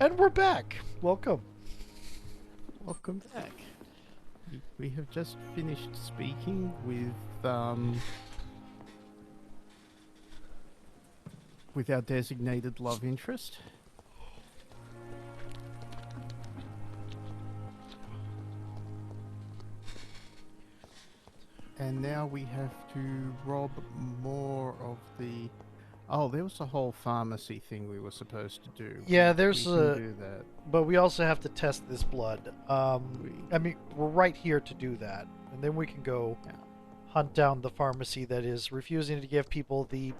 And we're back. Welcome. Welcome back. We have just finished speaking with our designated love interest. And now we have to rob more of the... Oh, there was a whole pharmacy thing we were supposed to do. Yeah, we there's can a... do that. But we also have to test this blood. I mean, we're right here to do that. And then we can go hunt down the pharmacy that is refusing to give people the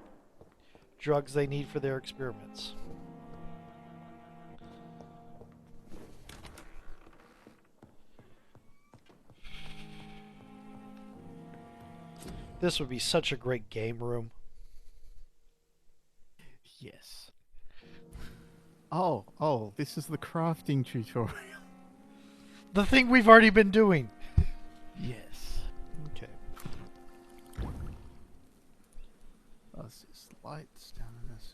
drugs they need for their experiments. This would be such a great game room. Yes. Oh, this is the crafting tutorial. The thing we've already been doing. Yes. Okay. Oh, this is lights down in this.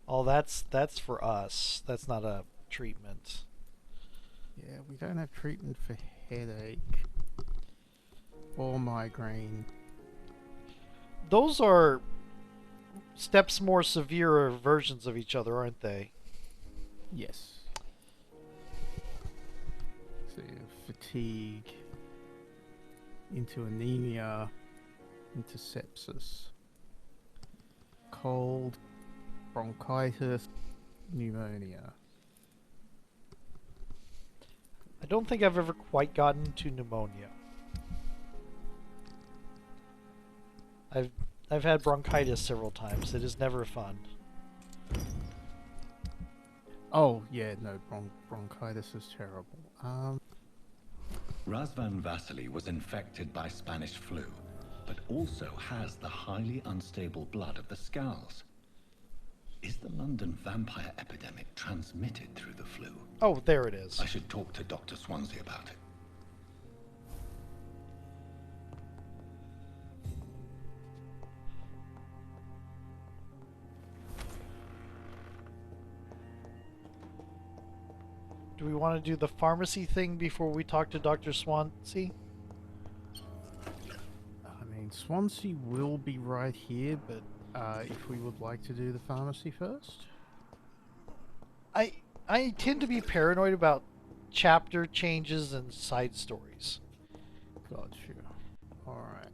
Oh, that's for us. That's not a treatment. Yeah, we don't have treatment for headache or migraine. Those are steps more severe versions of each other, aren't they? Yes. So fatigue into anemia, into sepsis, cold, bronchitis, pneumonia. I don't think I've ever quite gotten to pneumonia. I've had bronchitis several times. It is never fun. Oh yeah, no, bronchitis is terrible. Razvan Vasily was infected by Spanish flu, but also has the highly unstable blood of the Skals. Is the London vampire epidemic transmitted through the flu? Oh, there it is. I should talk to Dr. Swansea about it. Do we want to do the pharmacy thing before we talk to Dr. Swansea? I mean, Swansea will be right here, but if we would like to do the pharmacy first? I tend to be paranoid about chapter changes and side stories. Gotcha. Alright.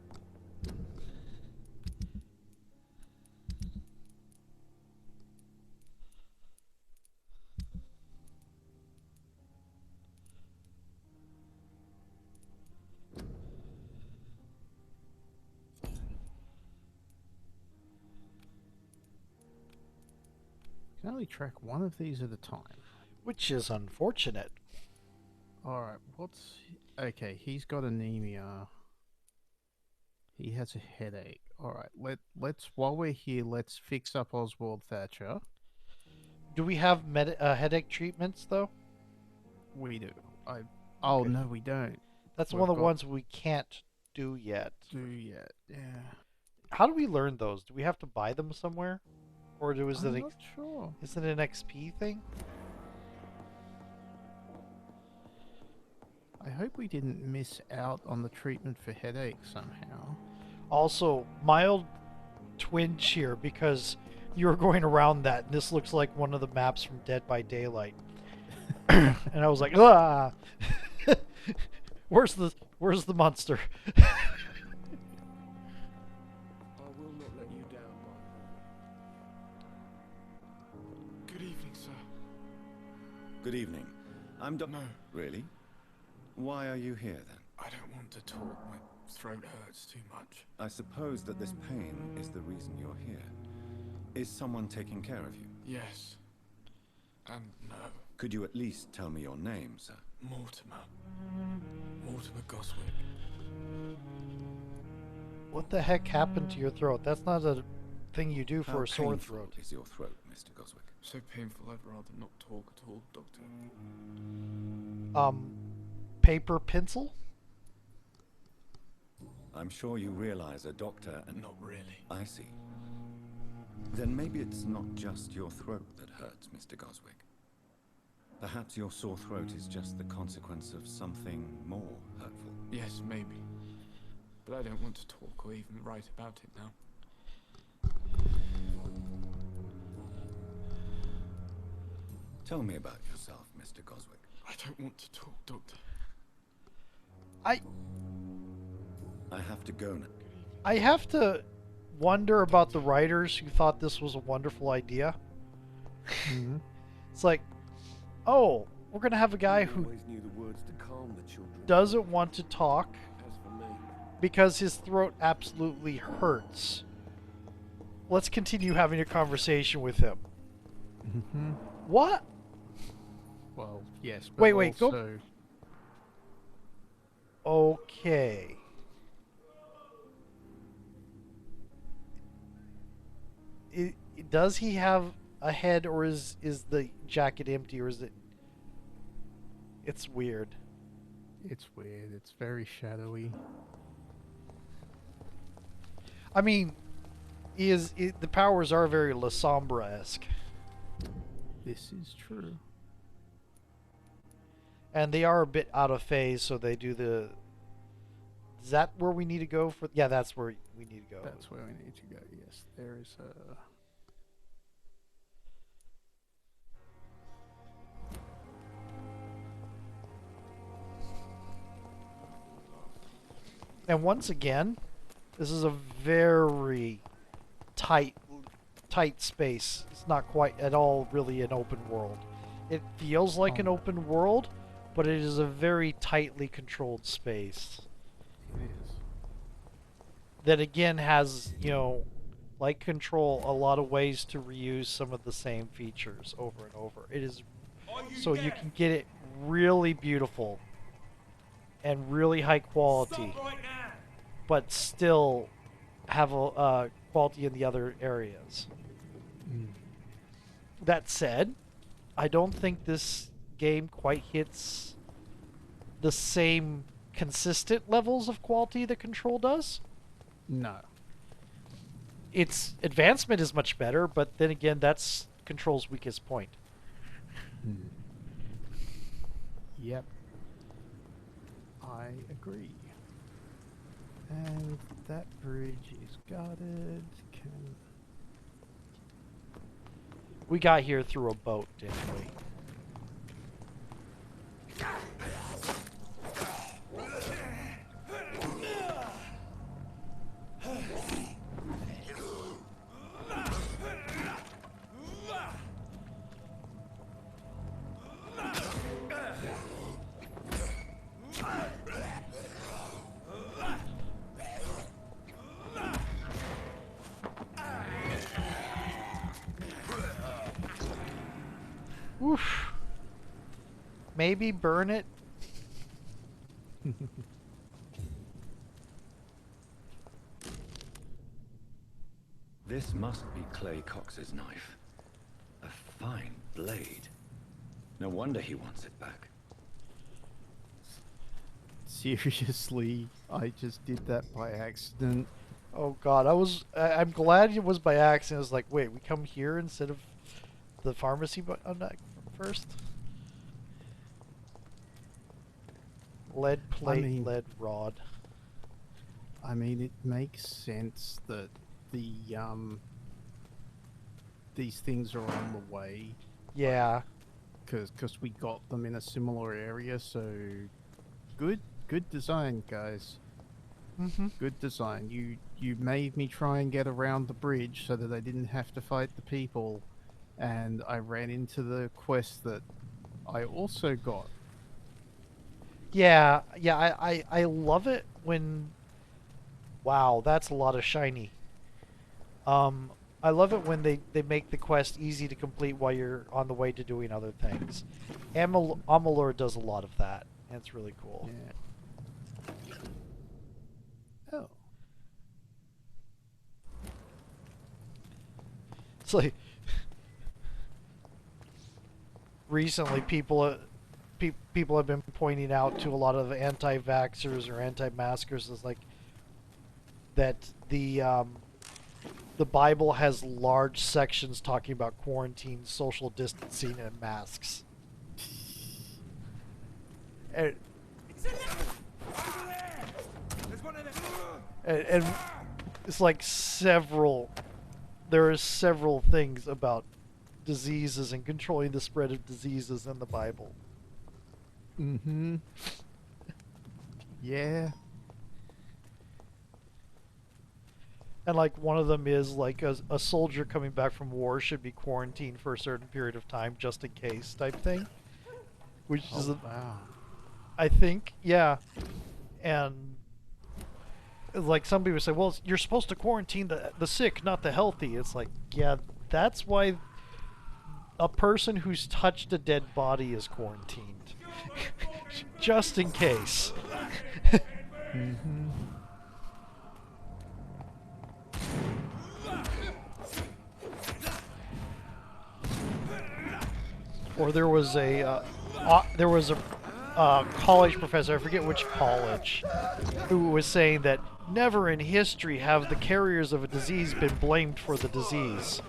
Can only track one of these at a time. Which is unfortunate. Alright, okay, he's got anemia. He has a headache. Alright, let's while we're here, let's fix up Oswald Thatcher. Do we have headache treatments, though? We do. Oh, Okay. no, we don't. That's We've one of the got- ones we can't do yet. Yeah. How do we learn those? Do we have to buy them somewhere? Or I'm not sure. is it an XP thing? I hope we didn't miss out on the treatment for headache somehow. Also, mild twinge here because you're going around that, and this looks like one of the maps from Dead by Daylight. And I was like, ah! Where's the monster? I will not let you down, Vampyr. Good evening, sir. Good evening. I'm No, Really? Why are you here then? I don't want to talk. My throat hurts too much. I suppose that this pain is the reason you're here. Is someone taking care of you? Yes. And no. Could you at least tell me your name, sir? Mortimer. Mortimer Goswick. What the heck happened to your throat? That's not a thing you do for How a sore painful throat. is your throat, Mr. Goswick? So painful I'd rather not talk at all, Doctor. Paper pencil? I'm sure you realize a doctor and... Not really. I see. Then maybe it's not just your throat that hurts, Mr. Goswick. Perhaps your sore throat is just the consequence of something more hurtful. Yes, maybe. But I don't want to talk or even write about it now. Tell me about yourself, Mr. Goswick. I don't want to talk, Doctor. I have to go now. I have to wonder about the writers who thought this was a wonderful idea. Mhm. It's like, oh, we're gonna have a guy who always knew the words to calm the children. doesn't want to talk As for me, because his throat absolutely hurts. Let's continue having a conversation with him. Mhm. What? Well, yes. But Wait, go- also, Okay. Does he have a head, or is the jacket empty, or is it? It's weird. It's weird. It's very shadowy. I mean, the powers are very La Sombra-esque, This is true. and they are a bit out of phase. So they do the. Is that where we need to go for? Yeah, that's where we need to go. That's where we need to go. Yes, there is a. And once again, this is a very tight space. It's not quite at all really an open world. It feels like an open world, but it is a very tightly controlled space. It is. That again has, like Control, a lot of ways to reuse some of the same features over and over. It is so you can get it really beautiful and really high quality, but still have a quality in the other areas. Mm. That said, I don't think this game quite hits the same consistent levels of quality that Control does. No. Its advancement is much better, but then again, that's Control's weakest point. Mm. Yep. I agree. And that bridge is guarded. We got here through a boat, didn't we? Oof. Maybe burn it. This must be Clay Cox's knife. A fine blade. No wonder he wants it back. Seriously, I just did that by accident. Oh god, I'm glad it was by accident. I was like, wait, we come here instead of the pharmacy first? Lead plate, lead rod. I mean, it makes sense that these things are on the way. Yeah. Because we got them in a similar area, so good design, guys. Mm-hmm. Good design. You made me try and get around the bridge so that I didn't have to fight the people, and I ran into the quest that I also got. Yeah, I love it when... Wow, that's a lot of shiny. I love it when they make the quest easy to complete while you're on the way to doing other things. Amalur does a lot of that, and it's really cool. Yeah. Oh. It's like... Recently, people have been pointing out to a lot of anti-vaxxers or anti-maskers is like that the Bible has large sections talking about quarantine, social distancing, and masks. and, and it's like there are several things about diseases and controlling the spread of diseases in the Bible. Mm-hmm. Yeah. And like one of them is like a soldier coming back from war should be quarantined for a certain period of time just in case type thing. Which is, Wow. I think, yeah. And like some people say, well, you're supposed to quarantine the sick, not the healthy. It's like, yeah, that's why a person who's touched a dead body is quarantined. Just in case. Mm-hmm. Or there was a college professor, I forget which college, who was saying that never in history have the carriers of a disease been blamed for the disease.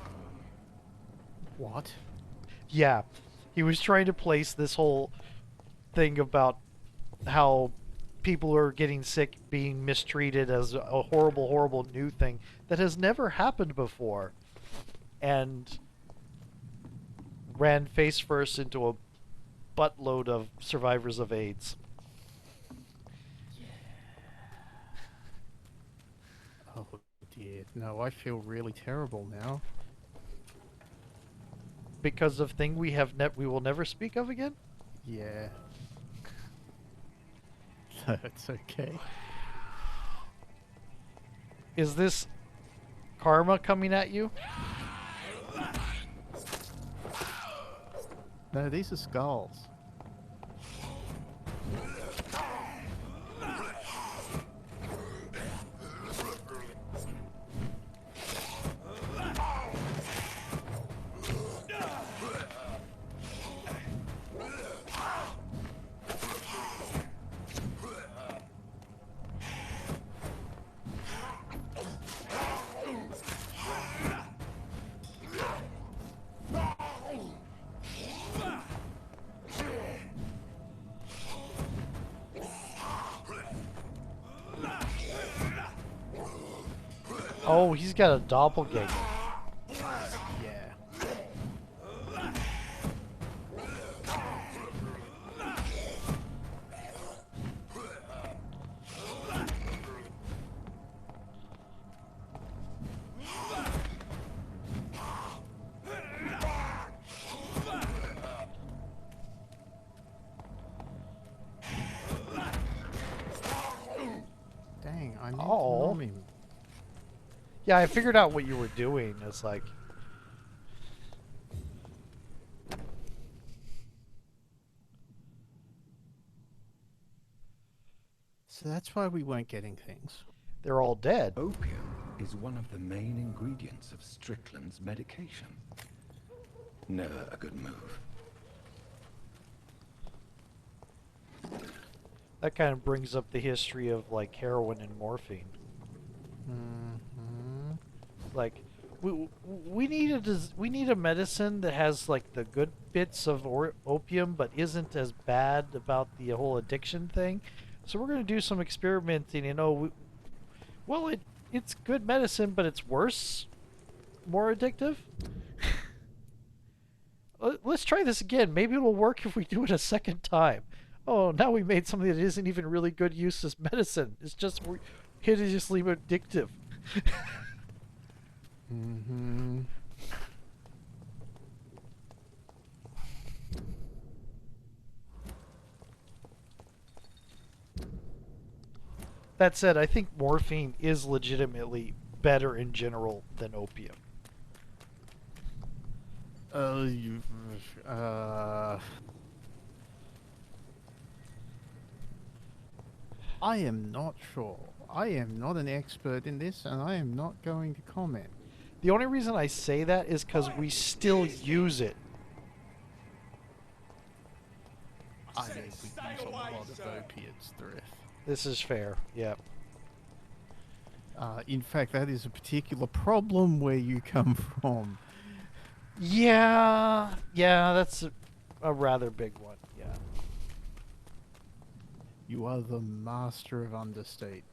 What? Yeah, he was trying to place this whole thing about how people who are getting sick being mistreated as a horrible, horrible new thing that has never happened before, and ran face first into a buttload of survivors of AIDS. Oh dear. No, I feel really terrible now. Because of thing we will never speak of again? Yeah. That's okay. Is this karma coming at you? No, these are skulls. Oh, he's got a doppelganger. Yeah. Dang, I need to nom him. Yeah, I figured out what you were doing. It's like... So that's why we weren't getting things. They're all dead. Opium is one of the main ingredients of Strickland's medication. Never a good move. That kind of brings up the history of like heroin and morphine. Mm-hmm. Like, we need a medicine that has like the good bits of opium, but isn't as bad about the whole addiction thing. So we're gonna do some experimenting, and it's good medicine, but it's worse, more addictive. Let's try this again. Maybe it'll work if we do it a second time. Oh, now we made something that isn't even really good use as medicine. It's just hideously addictive. Mm-hmm. That said, I think morphine is legitimately better in general than opium. I am not sure. I am not an expert in this, and I am not going to comment. The only reason I say that is because we still use it. I mean, we use a lot of opiates, Thryth. This is fair, yep. In fact, that is a particular problem where you come from. Yeah, that's a rather big one, yeah. You are the master of understate.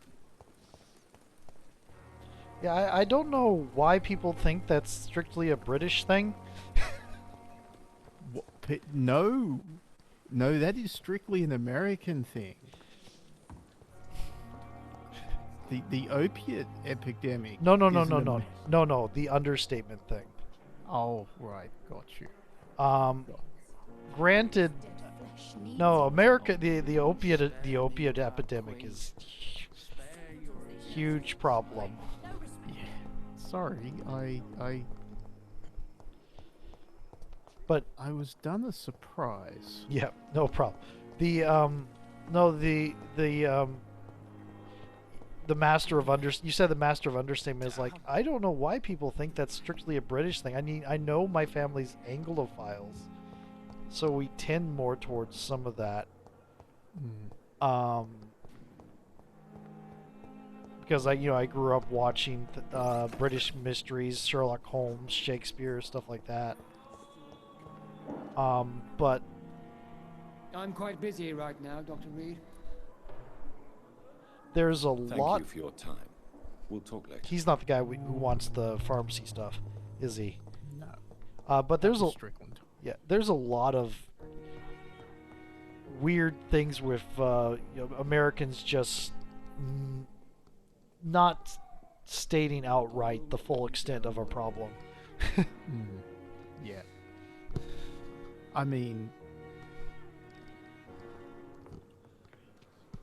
Yeah, I don't know why people think that's strictly a British thing. What? No, no, that is strictly an American thing. The opiate epidemic. No, no, no, is no, an no, Am- no, no. The understatement thing. Oh, right, got you. Um, granted, no, America. The opiate epidemic is huge problem. Yeah, sorry, But I was done a surprise. yeah, no problem. The no, the master of you said the master of understatement is like, I don't know why people think that's strictly a British thing. I mean, I know my family's Anglophiles, so we tend more towards some of that. Because I grew up watching British mysteries, Sherlock Holmes, Shakespeare, stuff like that. But I'm quite busy right now, Dr. Reed. there's a Thank lot. you for your time. We'll talk later. He's not the guy who wants the pharmacy stuff, is he? No, But there's a Strickland. there's a lot of weird things with Americans just not stating outright the full extent of a problem. Yeah. I mean,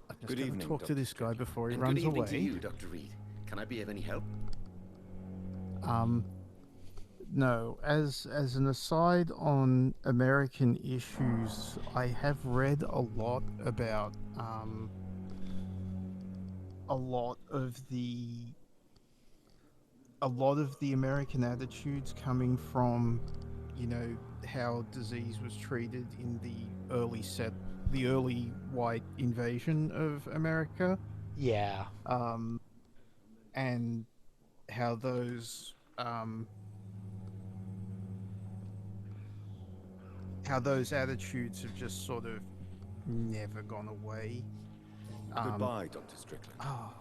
I'm just Good gonna evening, talk to Dr. this guy before he And runs good evening away. to you, Dr. Reed. Can I be of any help? No. As an aside on American issues, I have read a lot about a lot of the American attitudes coming from, how disease was treated in the early white invasion of America. Yeah. And how those attitudes have just sort of never gone away. Goodbye, Dr. Strickland. Oh,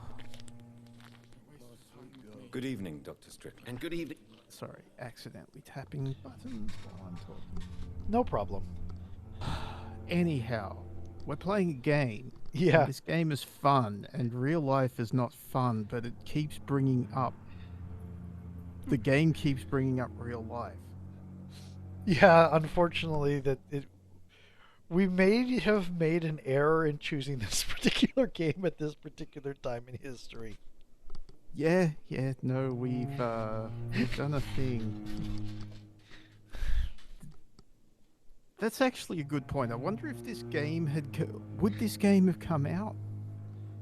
Good evening, Dr. Strickland. And good evening. sorry, accidentally tapping buttons while I'm talking. No problem. Anyhow, we're playing a game. Yeah. And this game is fun, and real life is not fun, but it keeps bringing up. The game keeps bringing up real life. Yeah, unfortunately, we may have made an error in choosing this particular game at this particular time in history. Yeah, no, we've done a thing. That's actually a good point. I wonder if this game would this game have come out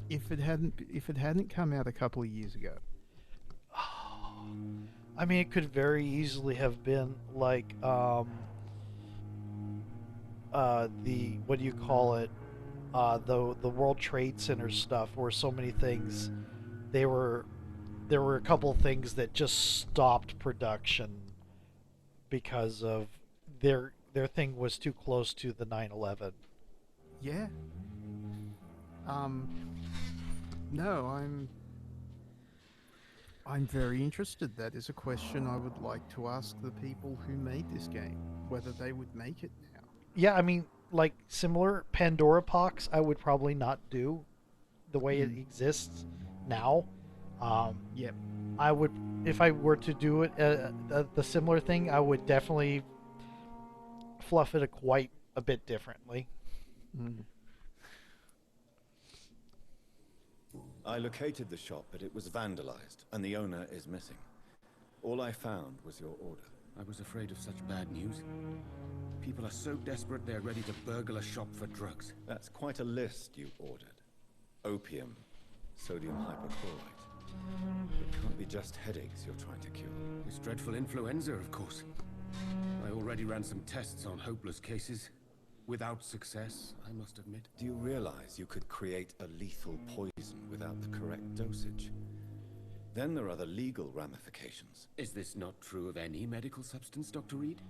if it hadn't come out a couple of years ago. I mean, it could very easily have been like the what do you call it? The World Trade Center stuff, where so many things there were a couple of things that just stopped production because of their thing was too close to the 9/11. Yeah. No, I'm very interested. That is a question I would like to ask the people who made this game, whether they would make it now. Yeah, I mean, like similar Pandora Pox, I would probably not do the way it exists now. Yep. I would, if I were to do it, the similar thing, I would definitely fluff it quite a bit differently. I located the shop, but it was vandalized, and the owner is missing. All I found was your order. I was afraid of such bad news. People are so desperate they're ready to burgle a shop for drugs. That's quite a list you ordered. Opium, sodium hypochlorite. It can't be just headaches you're trying to cure. This dreadful influenza, of course. I already ran some tests on hopeless cases. Without success, I must admit. Do you realize you could create a lethal poison without the correct dosage? Then there are the legal ramifications. Is this not true of any medical substance, Dr. Reed?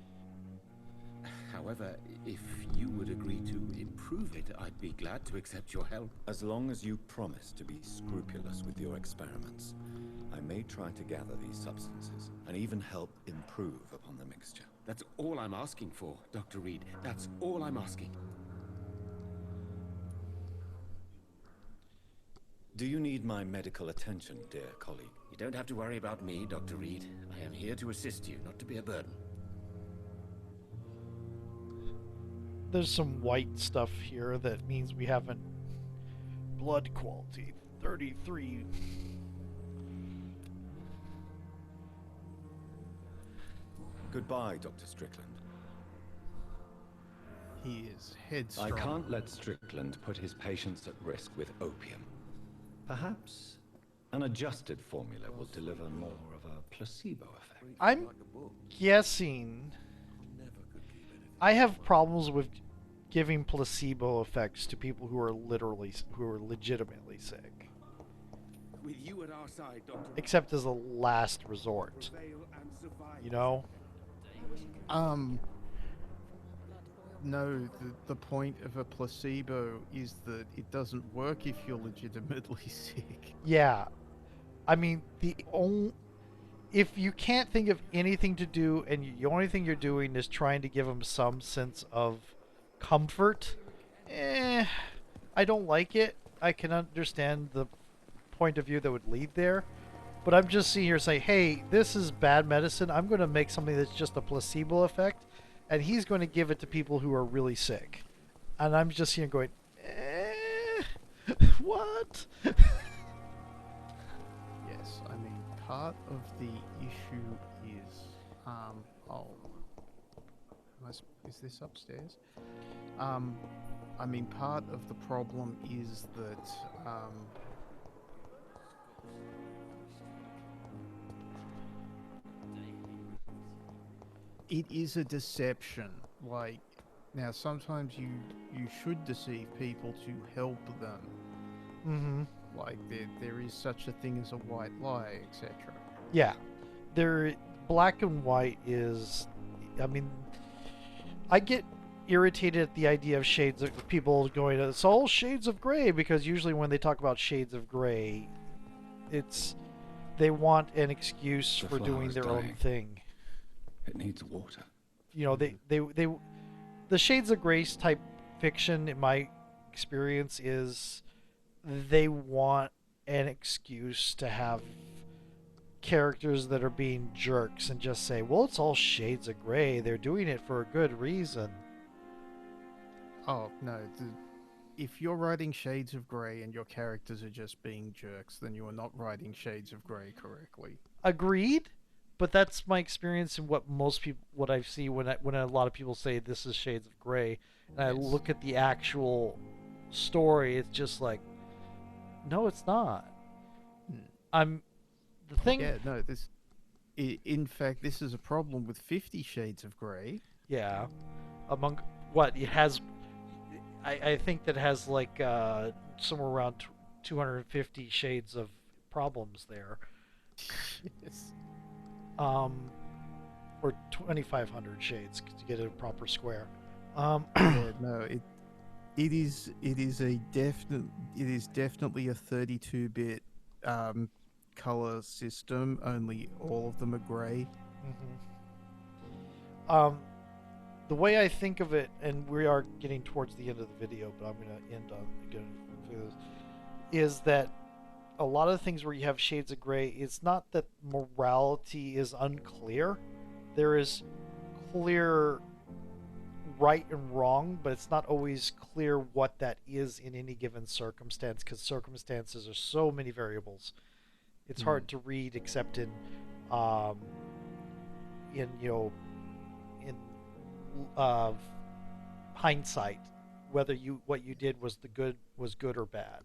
However, if you would agree to improve it, I'd be glad to accept your help. As long as you promise to be scrupulous with your experiments, I may try to gather these substances and even help improve upon the mixture. That's all I'm asking for, Dr. Reed. That's all I'm asking. Do you need my medical attention, dear colleague? You don't have to worry about me, Dr. Reed. I am here to assist you, not to be a burden. There's some white stuff here that means we haven't... Blood quality, 33. Goodbye, Dr. Strickland. He is headstrong. I can't let Strickland put his patients at risk with opium. Perhaps an adjusted formula will deliver more of a placebo effect. I'm guessing... I have problems with giving placebo effects to people who are legitimately sick. With you at our side, Dr. Except as a last resort. You know? No, the point of a placebo is that it doesn't work if you're legitimately sick. Yeah. I mean, if you can't think of anything to do and the only thing you're doing is trying to give them some sense of comfort, I don't like it. I can understand the point of view that would lead there. But I'm just sitting here saying, hey, this is bad medicine. I'm going to make something that's just a placebo effect. And he's going to give it to people who are really sick. And I'm just here going, what? Yes, I mean, part of the issue is, is this upstairs? I mean, part of the problem is that, it is a deception. Like, now sometimes you should deceive people to help them. Mm-hmm. Like, there is such a thing as a white lie, etc. Yeah. Black and white is... I mean, I get irritated at the idea of shades of people going, it's all shades of gray, because usually when they talk about shades of gray, they want an excuse The for doing flower's their own dying. thing. It needs water. You know, the shades of gray type fiction, in my experience, is they want an excuse to have characters that are being jerks and just say, well, it's all shades of gray. They're doing it for a good reason. Oh, no. If you're writing Shades of Grey and your characters are just being jerks, then you are not writing Shades of Grey correctly. Agreed, but that's my experience and what I see when a lot of people say this is Shades of Grey, and I look at the actual story, it's just like, no, it's not. The thing. Yeah, no, in fact, this is a problem with 50 Shades of Grey. Yeah, among what it has, I think that has like somewhere around 250 shades of problems there. Yes. Or 2,500 shades to get a proper square. Yeah, no, it is definitely a 32-bit color system. Only all of them are grey. Mm-hmm. The way I think of it, and we are getting towards the end of the video, but I'm going to end on this, is that a lot of the things where you have shades of gray, it's not that morality is unclear. There is clear right and wrong, but it's not always clear what that is in any given circumstance, because circumstances are so many variables. It's hard to read, except in hindsight, whether what you did was good or bad,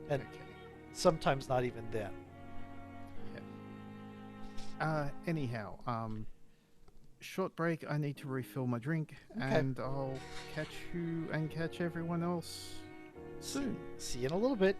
and sometimes not even then. Anyhow, short break. I need to refill my drink, and I'll catch you and catch everyone else soon. See you in a little bit.